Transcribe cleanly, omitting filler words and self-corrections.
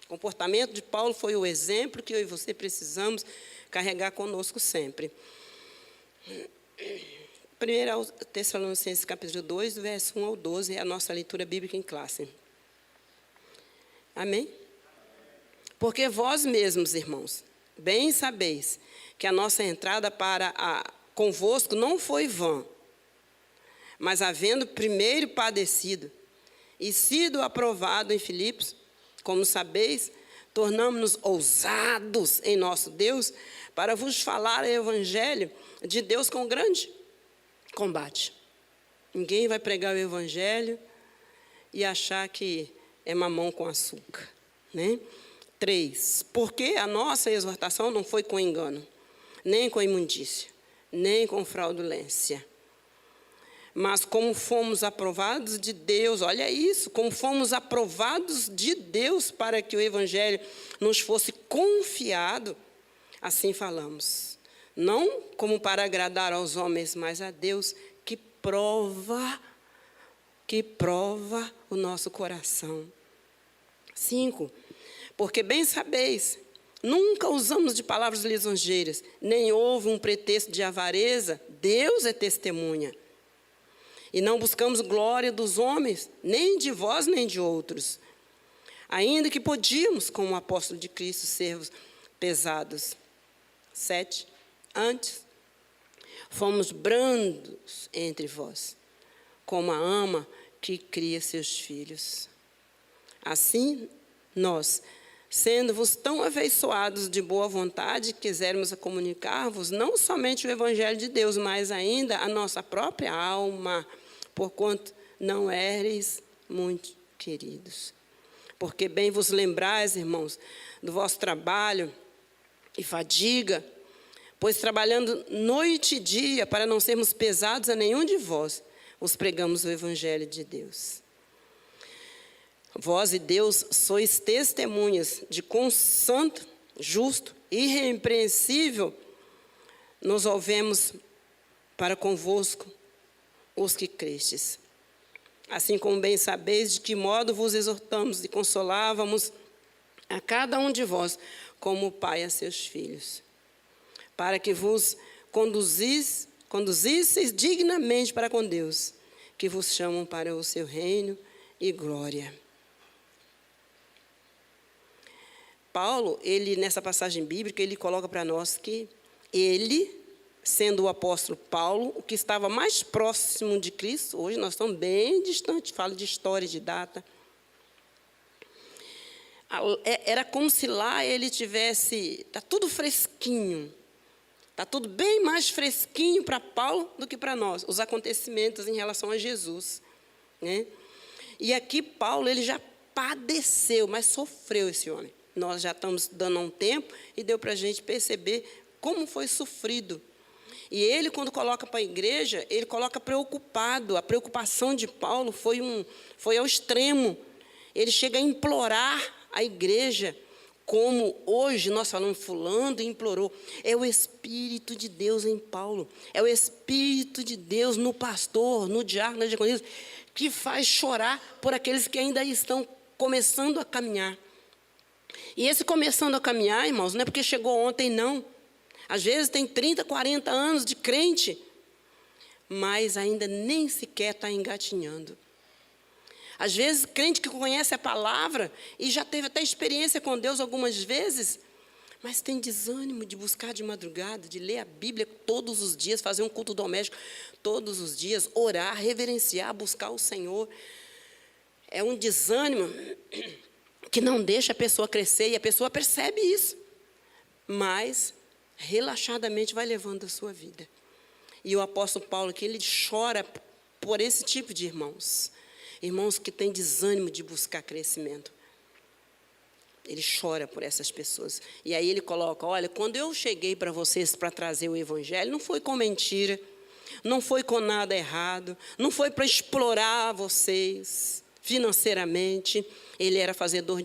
O comportamento de Paulo foi o exemplo que eu e você precisamos carregar conosco sempre. 1 Tessalonicenses capítulo 2, do verso 1 ao 12, é a nossa leitura bíblica em classe. Amém? Porque vós mesmos, irmãos, bem sabeis que a nossa entrada convosco não foi vã, mas havendo primeiro padecido e sido aprovado em Filipos, como sabeis, tornamo-nos ousados em nosso Deus para vos falar o evangelho de Deus com grande combate. Ninguém vai pregar o evangelho e achar que é mamão com açúcar, né? 3. Porque a nossa exortação não foi com engano, nem com imundícia, nem com fraudulência. Mas como fomos aprovados de Deus, olha isso, como fomos aprovados de Deus para que o evangelho nos fosse confiado, assim falamos. Não como para agradar aos homens, mas a Deus que prova o nosso coração. 5. Porque bem sabeis, nunca usamos de palavras lisonjeiras, nem houve um pretexto de avareza, Deus é testemunha. E não buscamos glória dos homens, nem de vós, nem de outros. Ainda que podíamos, como apóstolo de Cristo, sermos pesados. 7. Antes, fomos brandos entre vós, como a ama que cria seus filhos. Assim, nós, sendo-vos tão afeiçoados de boa vontade, quisermos comunicar-vos não somente o evangelho de Deus, mas ainda a nossa própria alma, porquanto não éreis muito queridos. Porque bem vos lembrais, irmãos, do vosso trabalho e fadiga, pois trabalhando noite e dia, para não sermos pesados a nenhum de vós, vos pregamos o evangelho de Deus. Vós e Deus sois testemunhas de quão santo, justo, irrepreensível nos ouvemos para convosco os que crestes. Assim como bem sabeis de que modo vos exortamos e consolávamos a cada um de vós, como o pai a seus filhos, para que vos conduzisseis dignamente para com Deus, que vos chamam para o seu reino e glória. Paulo, nessa passagem bíblica, ele coloca para nós que ele, sendo o apóstolo Paulo, o que estava mais próximo de Cristo, hoje nós estamos bem distantes, falo de história, de data. Era como se lá ele tivesse, está tudo fresquinho, está tudo bem mais fresquinho para Paulo do que para nós, os acontecimentos em relação a Jesus, né? E aqui Paulo, ele já padeceu, mas sofreu esse homem. Nós já estamos dando um tempo e deu para a gente perceber como foi sofrido. E ele, quando coloca para a igreja, ele coloca preocupado. A preocupação de Paulo foi ao extremo. Ele chega a implorar a igreja, como hoje nós falamos, fulano implorou. É o Espírito de Deus em Paulo. É o Espírito de Deus no pastor, no diácono, na diaconisa, que faz chorar por aqueles que ainda estão começando a caminhar. E esse começando a caminhar, irmãos, não é porque chegou ontem, não. Às vezes tem 30, 40 anos de crente, mas ainda nem sequer está engatinhando. Às vezes, crente que conhece a palavra e já teve até experiência com Deus algumas vezes, mas tem desânimo de buscar de madrugada, de ler a Bíblia todos os dias, fazer um culto doméstico todos os dias, orar, reverenciar, buscar o Senhor. É um desânimo que não deixa a pessoa crescer, e a pessoa percebe isso, mas relaxadamente vai levando a sua vida. E o apóstolo Paulo aqui, ele chora por esse tipo de irmãos que têm desânimo de buscar crescimento. Ele chora por essas pessoas. E aí ele coloca, olha, quando eu cheguei para vocês para trazer o evangelho, não foi com mentira, não foi com nada errado, não foi para explorar vocês financeiramente. Ele era fazedor